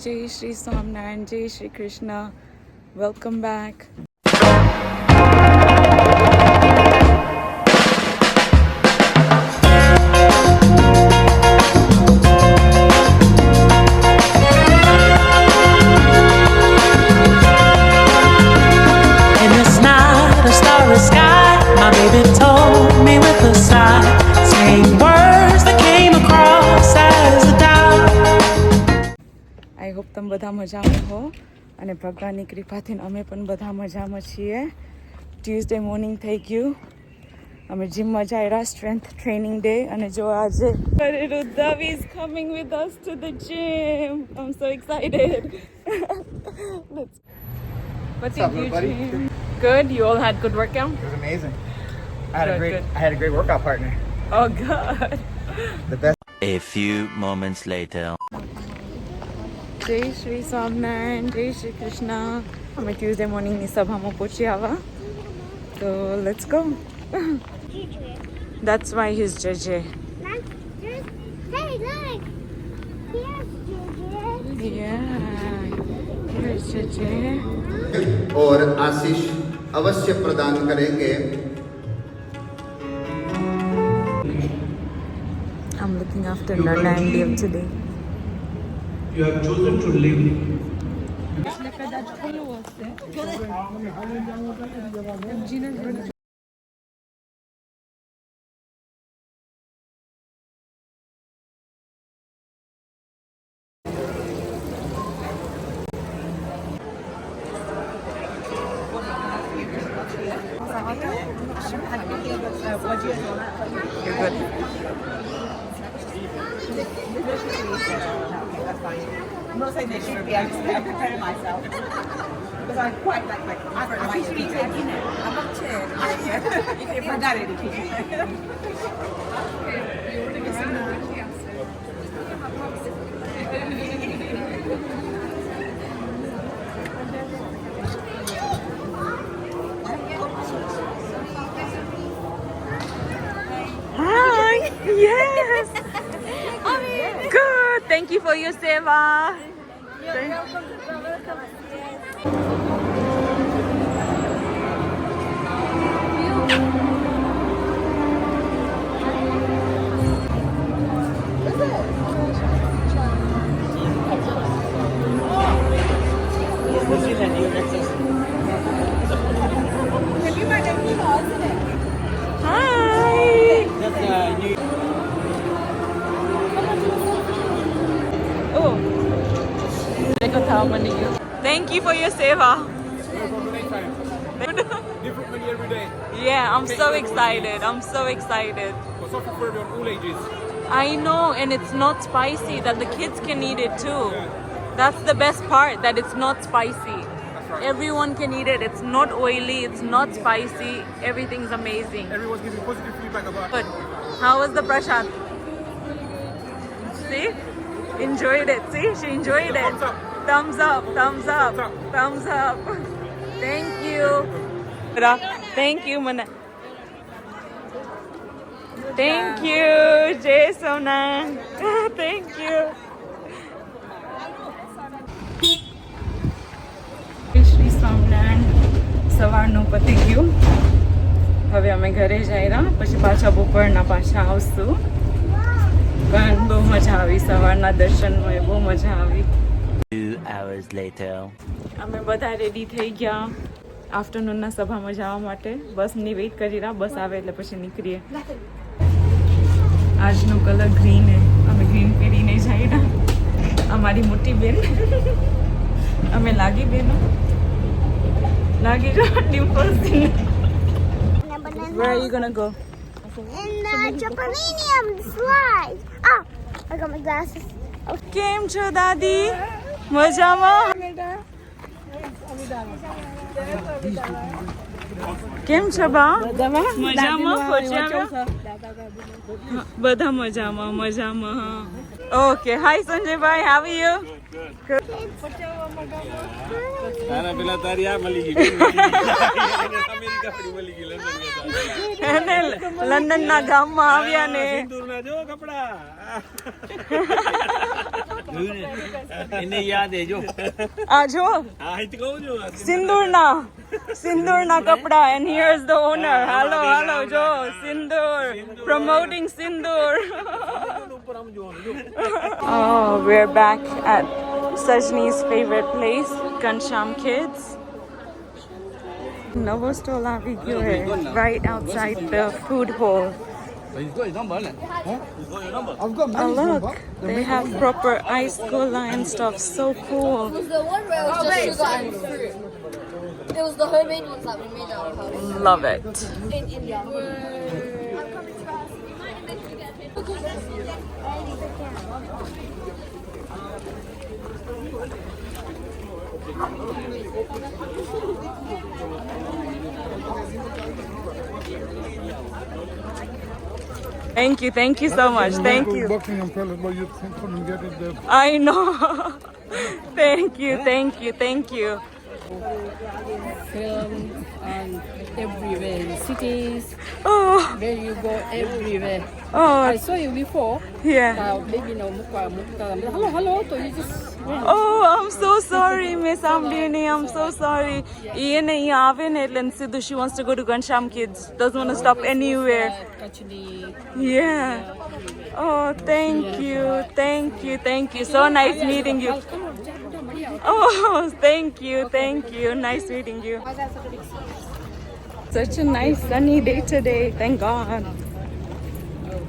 Jai Shri Swaminarayan, Jai Shri Krishna. Welcome back. In this night of starry sky, my baby told me with a sigh, saying words that came across as a doubt. I hope તમે બધા મજામાં હો અને ભગવાનની કૃપાથી અમે પણ બધા મજામાં છીએ. ટ્યુઝડે મોર્નિંગ થઈ ગયું, અમે જીમમાં જઈ રહ્યા, સ્ટ્રેન્થ ટ્રેનિંગ ડે. અને જો આજે Rudavi is coming with us to the gym. I'm so excited. What did you do? Good. You all had good workout? It was amazing. I had a great workout partner. Oh, good. The best. A few moments later. જય શ્રી સ્વામિનારાયણ, જય શ્રી કૃષ્ણ. અમે Tuesday મોર્નિંગની સભામાં પહોંચી આવ્યા, તો let's go. That's why he's JJ. Hey, look! Here's JJ. Yeah, here's JJ. और आशीष अवश्य प्रदान करेंगे. I'm looking after Nana and Liam today. You have chosen to live. You're good. I'm not saying they should be. I'm just preparing myself because I quite like I should be taking it. I'm not chair. If I got it, Hi. Yes. Good. Thank you for your seva. Hi. Oh. Thank you for your seva. Different menu every day. Yeah, I'm so excited. I'm so excited. For something for everyone, all ages. I know, and it's not spicy, that the kids can eat it too. That's the best part, that it's not spicy. Right. Everyone can eat it. It's not oily, it's not spicy. Everything's amazing. Everyone's giving positive feedback about Good. How was the prasad? See? Enjoyed it. See? She enjoyed it. Thumbs up. Thumbs up. Thumbs up. Thumbs up. Thank you. Thank you, Mana. Thank you, Jay Sonan. Thank you. Shri Swaminarayan. સવારનું પતી ગયું, હવે અમે ઘરે જઈ રહ્યા, પછી પાછા બપોરના પાછા આવશું. પણ બહુ મજા આવી, સવારના દર્શનમાં બહુ મજા આવી. 2 hours later. અમે બધા રેડી થઈ ગયા આફ્ટરનૂનના સભામાં જવા માટે. બસની વેઇટ કરી રહ્યા, બસ આવે એટલે પછી નીકળીએ. આજનો કલર ગ્રીન હે, અમે ગ્રીન પહેરીને જઈ રહ્યા. અમારી મોટી બેન, અમે લાગી બેનો, લાગી જો ડિમ્પલ્સ. Where are you gonna go? In the trampolinium slide. Oh, I got my glasses. કેમ છો દાદી? મજામાં? કેમ છો બા? મજામાં? બધા મજામાં, મજામાં. Okay, hi Sanjaybhai, how are you? તારા પેલા તારી આ મળી ગઈ અમેરિકા ફરી મળી ગઈ લંડન લંડન ના ગામમાં આવ્યા ને દૂરના જો કપડા એને યાદ હે જો આ જો હા એ તો કહું છું સિંદૂરના કપડા and here's the owner. Hello જો સિંદૂર promoting Sindoor. Oh, we're back at Sajni's favorite place, Ghanshyam Kids. નવો સ્ટોલ આવી ગયો હે right outside the food hall. Oh look, they have proper ice cola and stuff. So cool. It was the one where it was just sugar and fruit. It was the homemade ones that we made out of house. Love it. In India. Thank you so much. Thank you. Buckingham Palace, but you couldn't get it there. I know. Thank you. Film and everywhere in cities, Oh, where you go everywhere. oh, I saw you before. yeah. Maybe no hello, so you just went. Oh, I'm so sorry, Miss Ambini. I'm so sorry. Ian આવે ને એટલે સીધું she wants to go to Ghanshyam Kids. Doesn't want to stop anywhere. Actually, Yeah. Oh, thank you. So nice meeting you. Oh, thank you. Nice meeting you. Such a nice sunny day today. Thank God.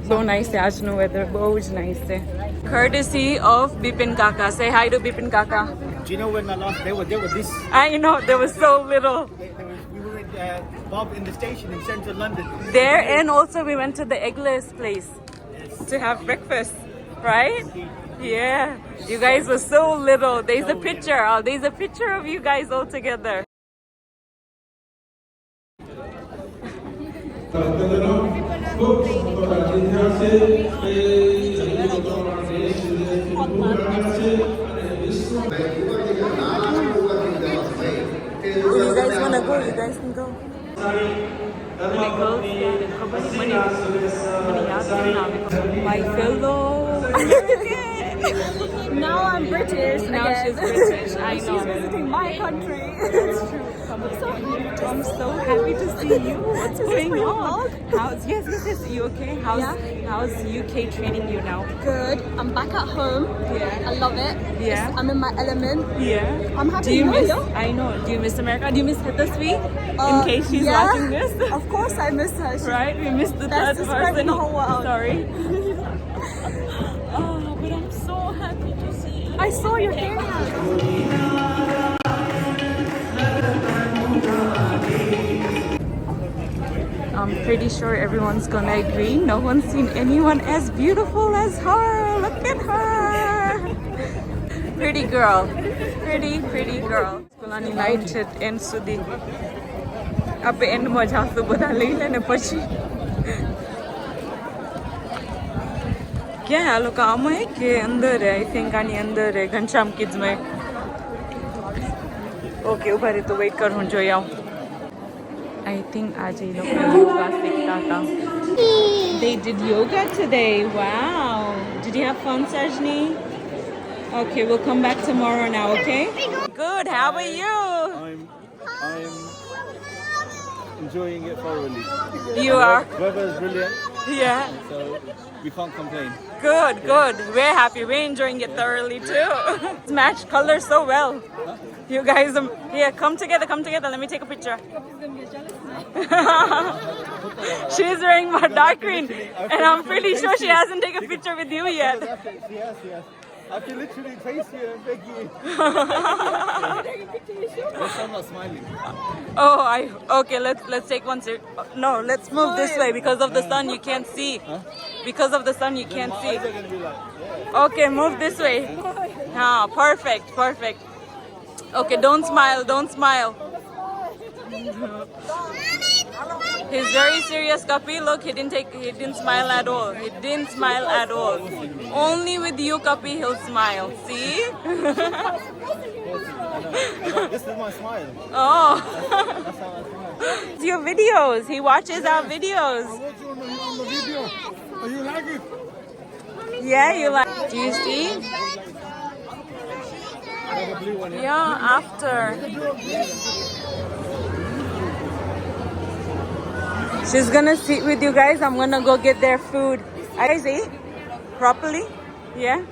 So nice है आज no weather. बहुत nice है. Courtesy of Bipin Kaka. Say hi to Bipin Kaka. Do you know when they were this? I know there was so little We were with Bob in the station in central London. there, and also we went to the Eggless place to have breakfast, right? Yeah, you guys were so little. There's a picture. Oh, there's a picture of you guys all together. You guys wanna go? You guys can go. My fellow. Now I'm British. Now she's British. I know. She's visiting my country. I'm so happy to see you. What's going for your on? vlog? Yes. You okay? How's UK treating you now? Good. I'm back at home. Yeah. I love it. Yeah. I'm in my element. Yeah. I'm happy Do you to know miss? you. I know. Do you miss America? Do you miss Hitasvi? In case she's yeah. watching this. Of course I miss her. She's Right? We missed the Best third described person. in the whole world. Sorry. Oh, but I'm so happy to see you. I saw your hair. I'm pretty sure everyone's gonna agree. No one's seen anyone as beautiful as her. Look at her. Pretty girl. Pretty girl. Kulani night છે end સુધી. આપણે end માં જાશું બધા લઈ લેને પછી. ક્યાં આ લોકો આમાં હે કે અંદર હે? આઈ થિંક આની અંદર હે ઘનશ્યામ કિડ્સ માં. ઓકે ઉભા રહી તો વેઇટ કર હું જોઈ આવું. I think આજે એ લોકો યોગા શીખતા હતા. They did yoga today. Wow. Did you have fun, Sajni? Okay, we'll come back tomorrow now, okay? Good. How are you? I'm enjoying it thoroughly. You are? Weather is brilliant, Yeah. so we can't complain. Good. We're happy. We're enjoying it thoroughly too. It's matched colors so well. You guys, here, come together. Let me take a picture. She's wearing my dark green, and I'm pretty sure she hasn't taken a picture with you yet. Yes. I can literally face you and beg you. Yes, I'm not smiling. Oh, okay. Let's take one. No, let's move this way because of the sun. You can't see. Because of the sun, you can't see. They're gonna be like, Okay, move this way. Ah, perfect. Okay, don't smile. He's very serious, Kapi. Look, he didn't smile at all. Only with you, Kapi, he'll smile. See? this is my smile. Oh. That's how I smile. It's your videos. He watches our videos. On the video. Oh, you like it? Yeah, you like Tuesday? Yeah, after. She's gonna sit with you guys. I'm gonna go get their food. You guys eat properly? Yeah?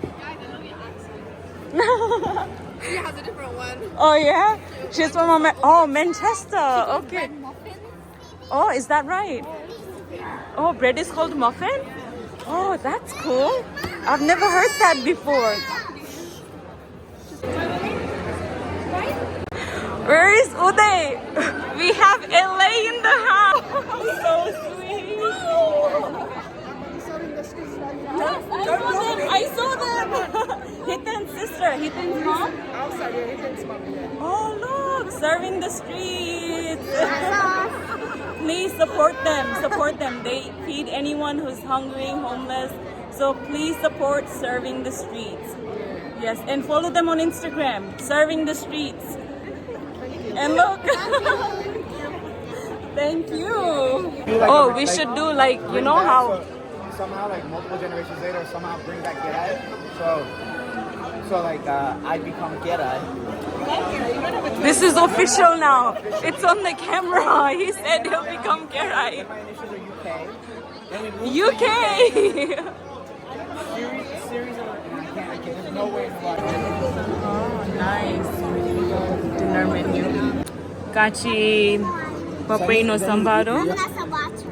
She has a different one. Oh, yeah? She's from Manchester. Okay. Oh, is that right? Oh, bread is called muffin? Oh, that's cool. I've never heard that before. Where is Uday? We have LA in the house. So sweet. I saw them. Hitan's sister, Hitan's mom. I'm sorry, Hitten's mom. Oh, look, serving the streets. Please support them. Support them. They feed anyone who's hungry, homeless. So please support Serving the Streets. Yes, and follow them on Instagram, Serving the Streets. And look. Thank you. Oh, we should do like, you know how... Somehow, like multiple generations later, somehow bring back Gerai. So like I become Gerai. This is official now. It's on the camera. He said he'll become Gerai. My initials are UK. Then we moved UK. series of I can't. There's no way in the world. Oh, nice. Dinner menu. Kachi, papaino sambaro,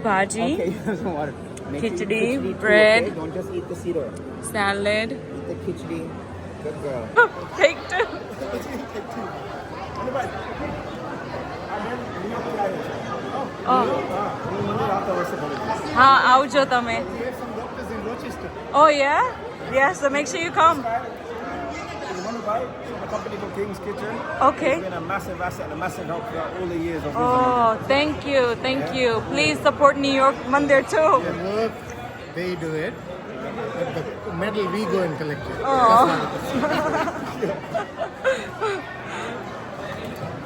bhaji, Okay, some water. Make sure you eat khichdi, too, bread, okay? Don't just eat the cedar. salad. Eat the khichdi. Good girl. Take two. Oh. हाँ आवજો તમે. Oh yeah? Yeah, so make sure you come. A company called King's Kitchen. Okay. It's been a massive asset and a massive help throughout all the years of Oh, thank you, thank you. Please support New York Mandir too. work, they do it. But the medal we go and collect it. Oh.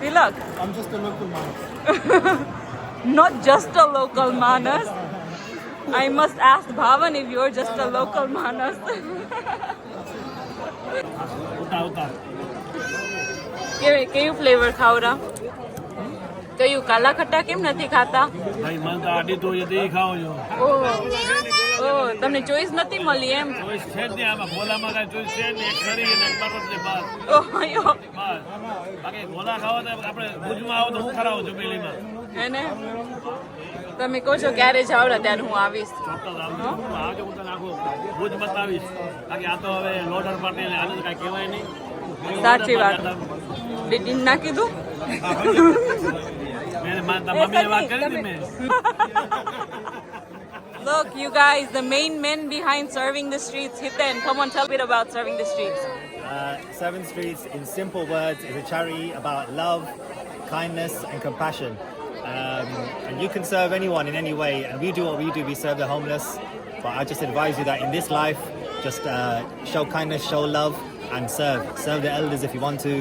Tilak, I'm just a local man. not just a local Manas. I must ask Bhavan if you're just a local Manas. કયું flavour ખાવરા? કયું કાલા ખટ્ટા કેમ નથી ખાતા? ભાઈ મને તો આડી તો એ દઈ ખાવ છો ઓ તમને ચોઈસ નથી મળી એમ? ચોઈસ છે જ નહીં આમાં ગોલામાં કાંઈ ચોઈસ છે જ નહીં એક ખરી ને એક બરફ છે બસ ઓહયો બસ બાકી ગોલા ખાવા તો આપણે ભુજમાં આવો તો હું ખરાવું છું બેલીમાં એને તમે કહો છો ક્યારે જાવડા ત્યારે હું આવીશ. ચોક્કસ આવજો હું તને આખું ભુજ બતાવીશ બાકી આ તો હવે લોડર પાર્ટી ને આને તો કાંઈ કહેવાય નહીં. સાચી વાત. દીદી ના કીધું? મમ્મીને વાત કરી હતી મેં. Look, you guys, the main men behind Serving the Streets. Hitan, come on, tell me about Serving the Streets. Serving Streets, in simple words, is a charity about love, kindness, and compassion. And you can serve anyone in any way. And we do what we do. We serve the homeless. But I just advise you that in this life, just show kindness, show love, and serve. Serve the elders if you want to.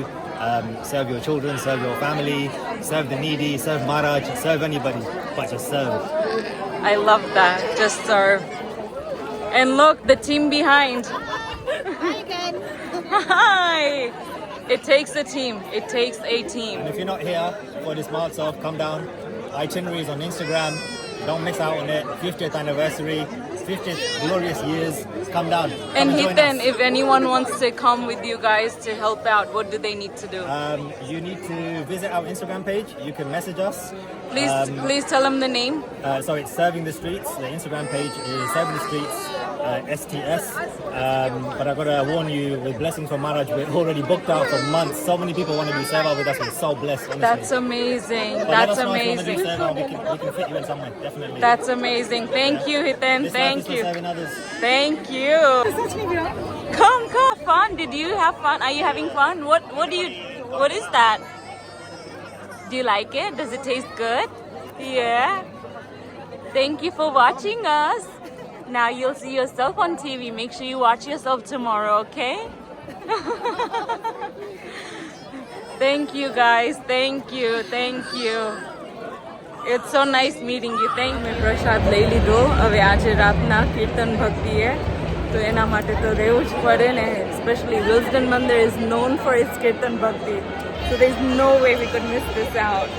Serve your children, serve your family, serve the needy, serve Maharaj, serve anybody. But just serve. I love that. Just serve. And look, the team behind. Hi. It takes a team. It takes a team. And if you're not here for this Maltsov, come down. Itineraries on Instagram. Don't miss out on it. 50th anniversary, 50th glorious years. Come down. Come And join Hitan, us. if anyone wants to come with you guys to help out, what do they need to do? You need to visit our Instagram page. You can message us. Please tell them the name. Sorry, it's Serving the Streets. The Instagram page is Serving the Streets STS. But I've got to warn you, with Blessings from Maharaj, we're already booked out for months. So many people want to do Seva with us. We're so blessed, honestly. That's amazing. But That's let us know if you want to do amazing. Seva, we can fit you in somewhere, definitely. That's amazing. Thank you, Hitan. This life Thank is for you. serving others. Thank you. Come. Fun. Did you have fun? Are you having fun? What is that? Do you like it? Does it taste good? Yeah. Thank you for watching us. Now you'll see yourself on TV. Make sure you watch yourself tomorrow, okay? Thank you guys. Thank you. It's so nice meeting you. Thank you. પ્રસાદ લઈ લીધો. હવે આજે રાતના કીર્તન ભક્તિએ તો એના માટે તો રહેવું જ પડે ને. સ્પેશિયલી વિલ્સડન મંદિર ઇઝ નોન ફોર ઇટ્સ કીર્તન ભક્તિ, so there is no way we could miss this out.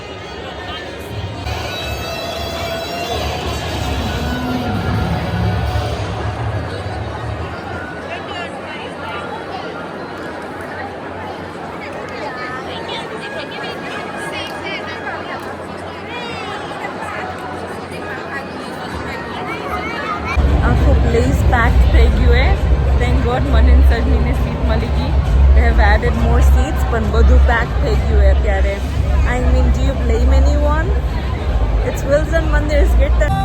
આખું પ્લેસ પેક થઈ ગયું હે. થેન્ક ગોડ મને સજનીને સીટ મળી ગઈ. They have added more seats, પણ બધું પેક થઈ ગયું હે અત્યારે. I mean, do you blame anyone? It's Wilson મંદિર ઇઝ કીર્તન.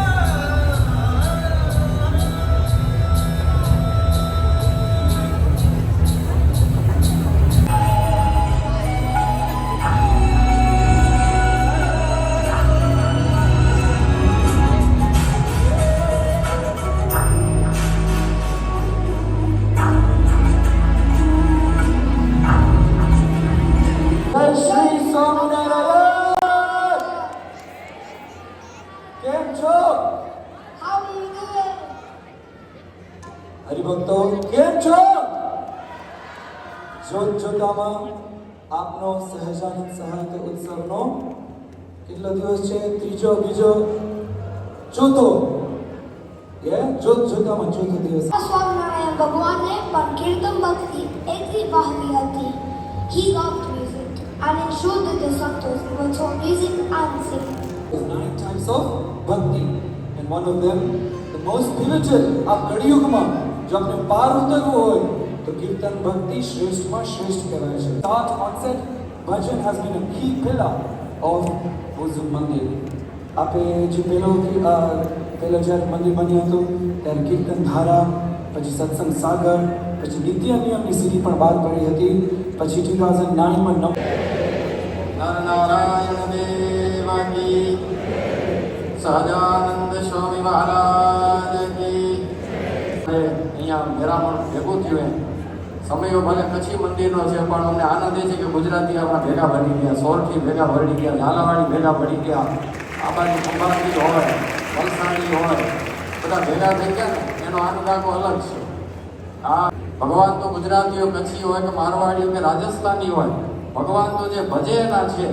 હરિભક્તો કેમ છો? જોત જોતામાં આપનો સહજાનંદ સહાયક ઉત્સવનો કેટલો દિવસ છે? ત્રીજો, બીજો, ચોથો. જોત જોતામાં ચોથો દિવસ. સ્વામિનારાયણ ભગવાનને પણ કીર્તન ભક્તિ એટલી વહાલી હતી. He loved music and ensured that the santos were taught music and singing. There's 9 types of bhakti, and one of them, the most pivotal, આ કળિયુગમાં જો આપણે પાર ઉતરવું હોય તો કીર્તન ભક્તિ શ્રેષ્ઠમાં શ્રેષ્ઠ કહેવાય છે. Start onset bhajan has been a key pillar of Uzum મંદિર. આપે જે પહેલો જ્યારે મંદિર બન્યું હતું ત્યારે કીર્તન ધારા, પછી સત્સંગ સાગર, પછી નિત્ય નિયમની સીડી પણ બહાર પડી હતી. પછી 2009માં નારાયણ દેવા કી, સહજાનંદ સ્વામી મહારાજ કી. અહીંયા મેરામણ ભેગું થયું એમ સમયો ભલે કચ્છી મંદિરનો છે, પણ અમને આનંદ એ છે કે ગુજરાતી આપણા ભેગા ભરી ગયા, સોરઠી ભેગા ભરી ગયા, ઝાલાવાડી ભેગા ભરી ગયા, આ બાજુ ખંભાતી હોય, વલસાડી હોય, બધા ભેગા થઈ ગયા ને એનો આનંદ આખો અલગ છે. આ ભગવાન તો ગુજરાતીઓ, કચ્છી હોય કે મારવાડી કે રાજસ્થાની હોય, ભગવાન તો જે ભજે એના છે.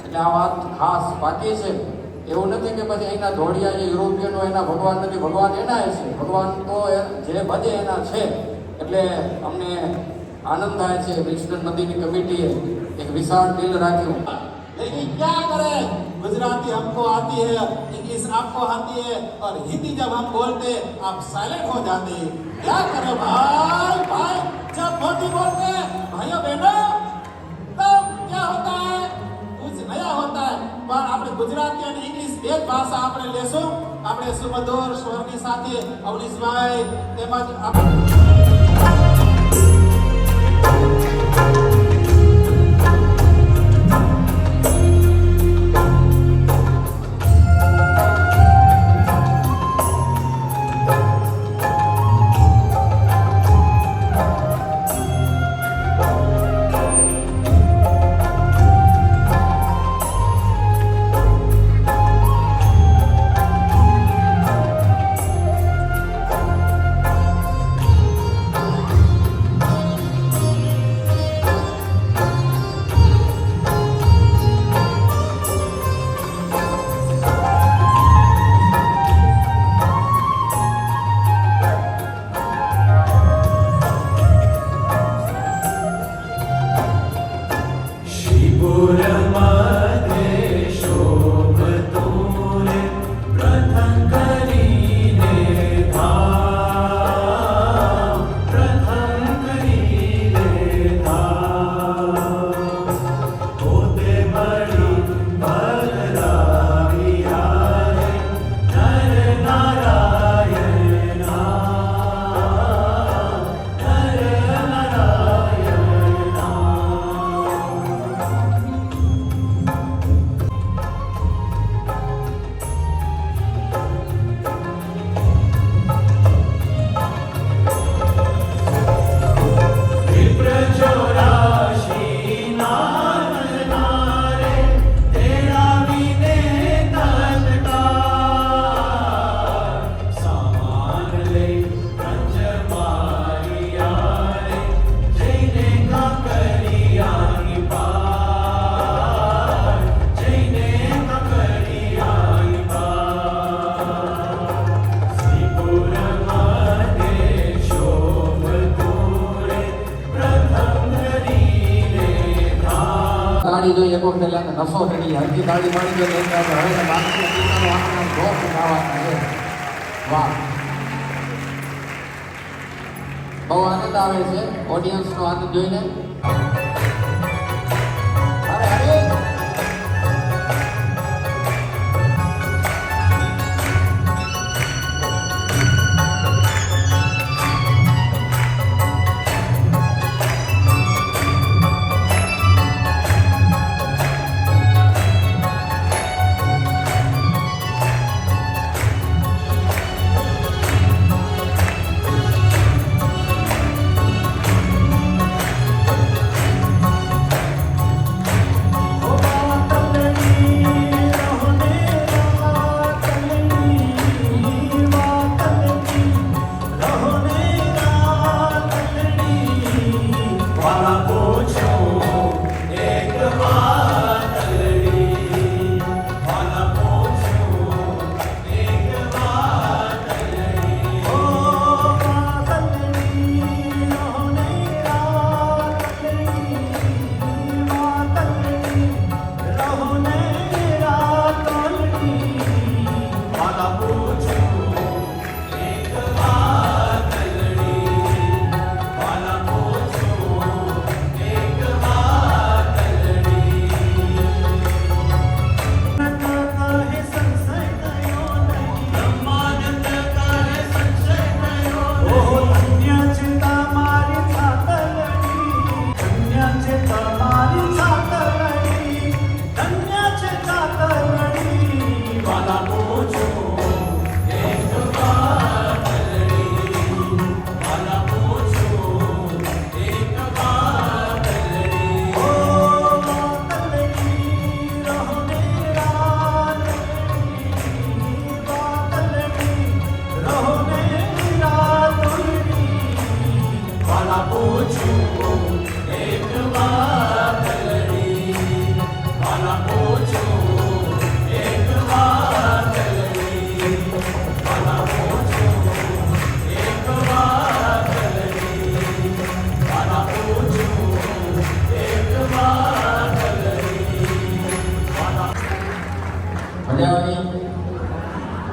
એટલે આ વાત ખાસ બાકી છે. એવું નથી કે પછી અહીંના ધોળિયા જે યુરોપિયન હોય એના ભગવાન નથી, ભગવાન એના છે. ભગવાન તો જે ભજે એના છે. એટલે અમને આનંદ થાય છે. વિલ્સન મંદિરની કમિટીએ એક વિશાળ દિલ રાખ્યું. लेकिन क्या करें, गुजराती हमको आती है, इंग्लिश आपको आती है, और हिंदी जब हम बोलते आप साइलेंट हो जाते हैं. क्या करें भाई भाई, जब मोदी बोलते हैं भाइयों बहनों तब क्या होता है, कुछ नया होता है. पर આપણે ગુજરાતી અને ઇંગ્લિશ બે ભાષા આપણે લેશું. આપણે સુમધુર સ્વરની સાથે અવનીશભાઈ તેમજ તાળી જોઈ એક વખત એટલે નસો ચડી જાય. હરકી તાળી મારી જોઈએ એટલે હવે બાકી ગીતનો આનંદ જોશ ગાવાના છે. વાહ, બહુ આનંદ આવે છે ઓડિયન્સનો આનંદ જોઈને. અરે અરે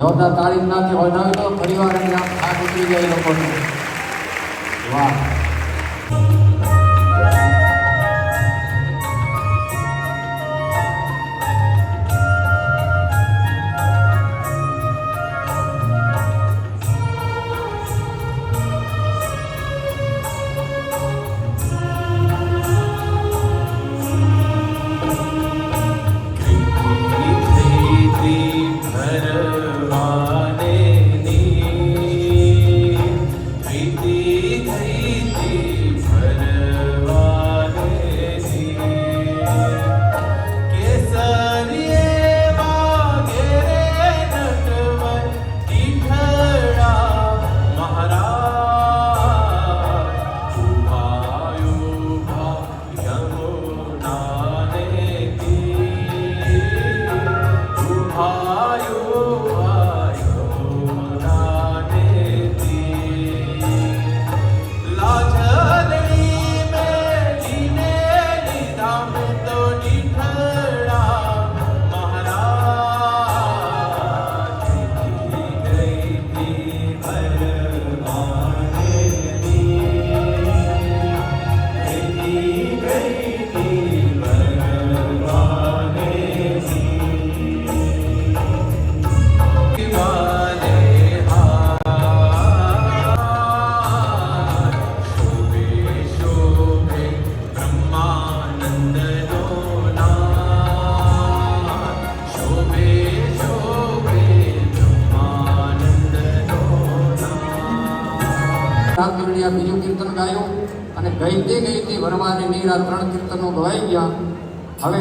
જોરદાર તાળી નાખી હોય ના તો પરિવાર અને થાક ઉતરી જાય લોકોને. વાહ, બીજું કીર્તન ગાયું અને ગઈતી વરવાની નીર આ 3 કીર્તનો ગવાઈ ગયા. હવે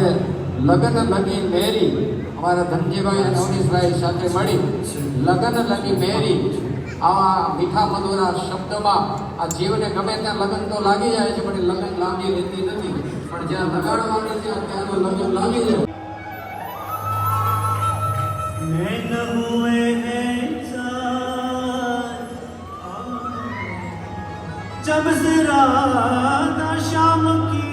લગન લગી મેરી અમારા ધનજીભાઈ અને અવનીશભાઈ સાથે મળી લગન લગી મેરી આવા મીઠા મધુરા શબ્દમાં આ જીવને ગમે ત્યાં લગન તો લાગી જાય છે, પણ લગન લાગી રહેતી નથી, પણ જ્યાં લગાડવાનું છે ત્યાંનું લગન લાગી જાય. जब से रात शाम की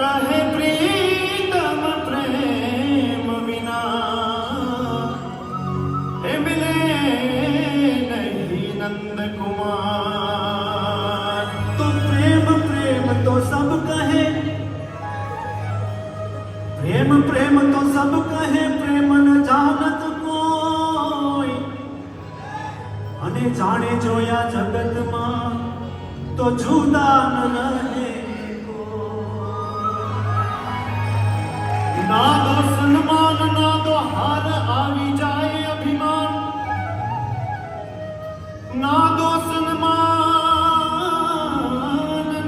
कहे प्रीतम प्रेम बिना हे मिले नहीं नंद कुमार। तो प्रेम प्रेम तो सब कहे, प्रेम प्रेम तो सब कहे, प्रेम न जानत कोई। अने जाने जोया जगत मां तो जुदा न रहे। ना दो सन्मान ना दो हार आवी जाए अभिमान, ना दो सन्मान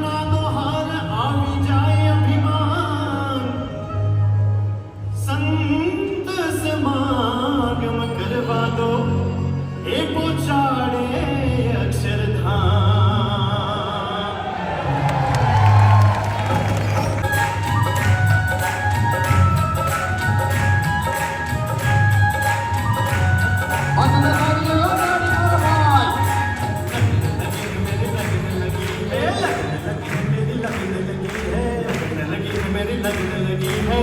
ना दो हार आवी जाए अभिमान। संत समागम करवा दो एको चाड़े अक्षरधाम। मेरी लगने लगी है,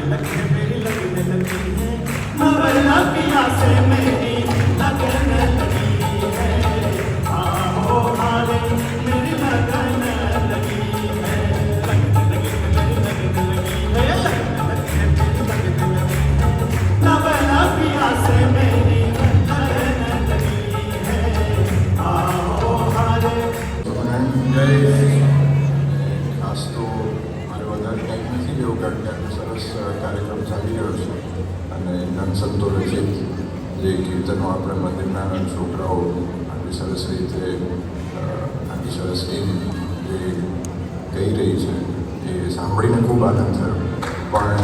लगने मेरी लगने लगी है, मवैया पिया से मेरी लगने लगी है। आओ हाले मेरी लगने लगी है, लगने मेरी लगने लगी है, लगने मेरी लगने लगी है, मवैया पिया से मेरी लगने लगी है। आओ हाले ખાસ તો મારે વધારે ટાઈમ નથી લેવું કારણ કે આટલો સરસ કાર્યક્રમ ચાલી રહ્યો છે અને નનસંતો રચિત જે કીર્તનો આપણે મંદિરના છોકરાઓ આટલી સરસ રીતે આટલી સરસ ટીમ જે કહી રહી છે એ સાંભળીને ખૂબ આનંદ થયો. પણ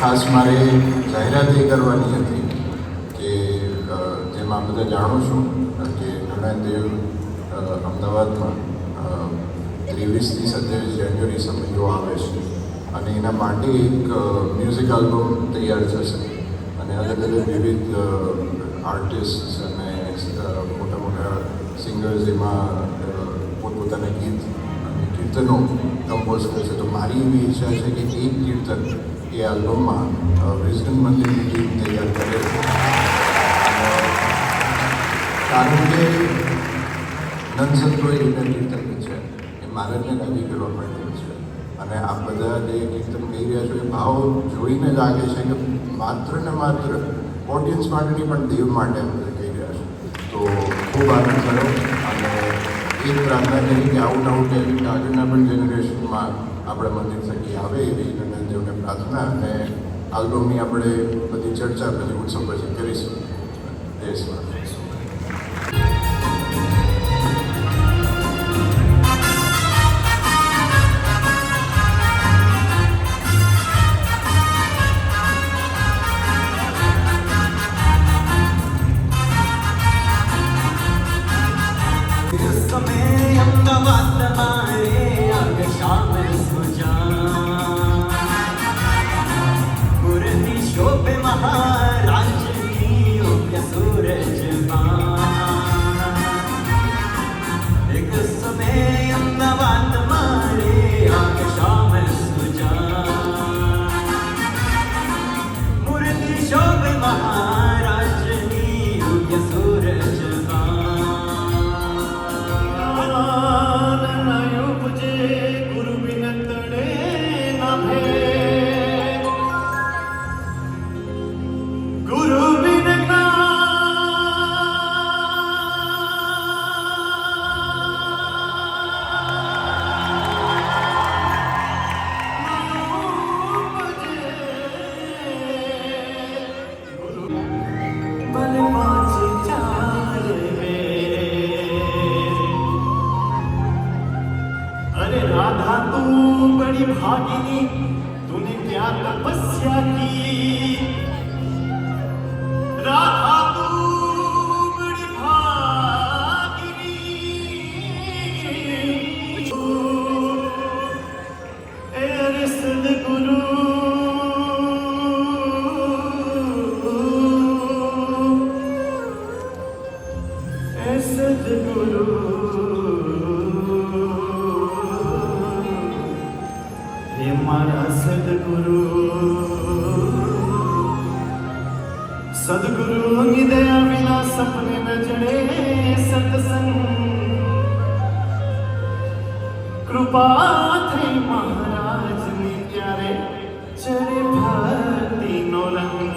ખાસ મારે જાહેરાત એ કરવાની હતી કે જેમ આપ બધા જાણો છો કે નરણાદેવ અમદાવાદમાં 23થી 27 જાન્યુઆરી સમયો આવે છે અને એના માટે એક મ્યુઝિક આલ્બમ તૈયાર થશે અને અલગ અલગ વિવિધ આર્ટિસ્ટ અને મોટા મોટા સિંગર્સ એમાં પોતપોતાના ગીત અને કીર્તનો કમ્પોઝ કરશે. તો મારી એવી ઈચ્છા છે કે એક કીર્તન એ આલ્બમમાં વિઝડમ મંદિરની ટીમ તૈયાર કરે છે કારણ કે નનસંતોએ એના કીર્તન છે માનવને રાજી કરવા માટે છે અને આ બધા જે કીર્તન કહી રહ્યા છો એ ભાવ જોઈને લાગે છે કે માત્ર ને માત્ર ઓડિયન્સ માટે નહીં પણ દેવ માટે આપણે કહી રહ્યા છે. તો ખૂબ આનંદ થયો અને એક પ્રાર્થના કરી કે આવું નવું ટેલેન્ટ આગળના પણ જનરેશનમાં આપણા મંદિર થકી આવે એવી નંદનદેવને પ્રાર્થના અને આલ્બમની આપણે બધી ચર્ચા પછી ઉત્સવ પછી કરીશું. દેશમાં भागिनी तूने क्या तपस्या की, राधा तू बड़ी भागिनी, ए सद्गुरु ए सद्गुरु हे ગુરુની દયા વિના સપને ન જડે સત્સંગ કૃપા થઈ મહારાજની ત્યારે ચડે ભક્તિનો રંગ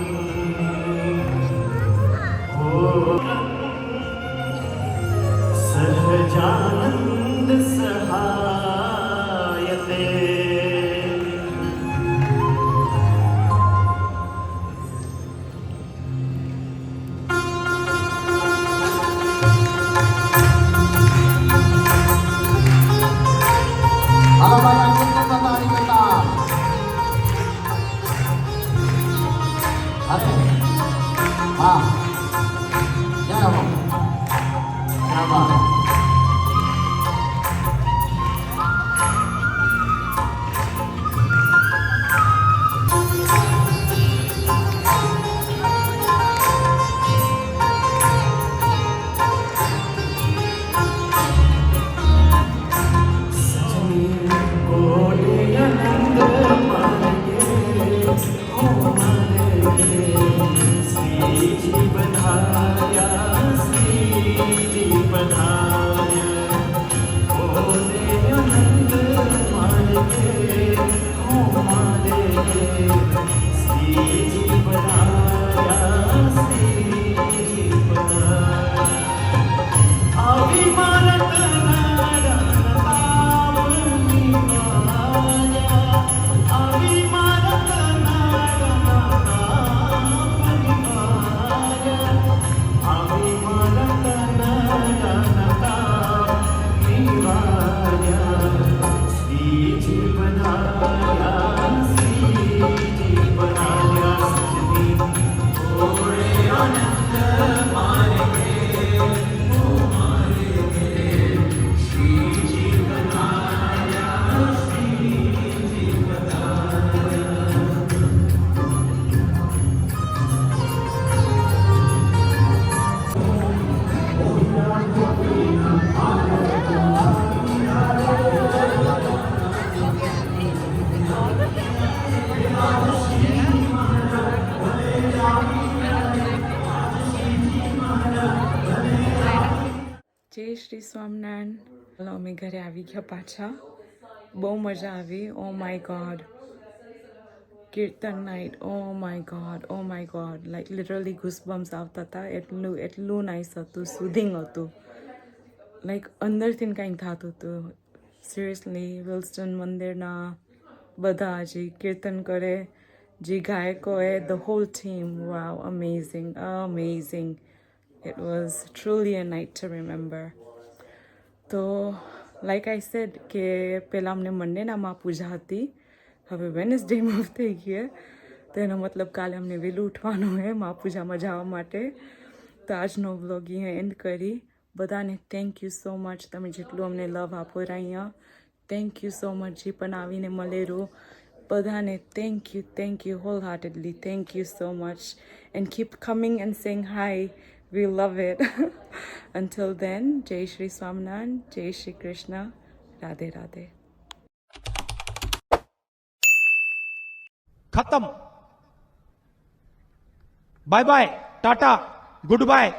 સહજાનંદ સહાયતે હાલો ભાઈ આ કીર્તન કરતા હરિકથા અરે હા ક્યાં આવો ક્યાં બા જય શ્રી સ્વામિનારાયણ. હલો, અમે ઘરે આવી ગયા પાછા. બહુ મજા આવી. Oh my God, kirtan night. Oh my God, like literally goosebumps આવતા હતા. એટલું નાઇસ હતું, સુધિંગ હતું, લાઈક અંદરથી કંઈક થતું હતું. સિરિયસલી વિલ્સન મંદિરના બધા જે કીર્તન કરે, જે ગાયકોએ, the whole team, wow, amazing. It was truly a night to remember. તો લાઈક આઈ સેડ કે પહેલાં અમને મંડેના માં પૂજા હતી, હવે વેનસડે મૂવ થઈ ગઈ. તો એનો મતલબ કાલે અમને વહેલું ઉઠવાનું હોય માં પૂજામાં જવા માટે. તો આજનો વ્લોગ અહીંયા એન્ડ કરી. બધાને થેન્ક યુ સો મચ, તમે જેટલું અમને લવ આપો અહીંયા. થેન્ક યુ સો મચ જે પણ આવીને મળેલું બધાને. Thank you wholeheartedly. Thank you so much and keep coming and saying hi. We love it. Until then, Jai Shri Swaminarayan, Jai Shri Krishna, Radhe Radhe. खत्म. Bye bye, tata, good bye.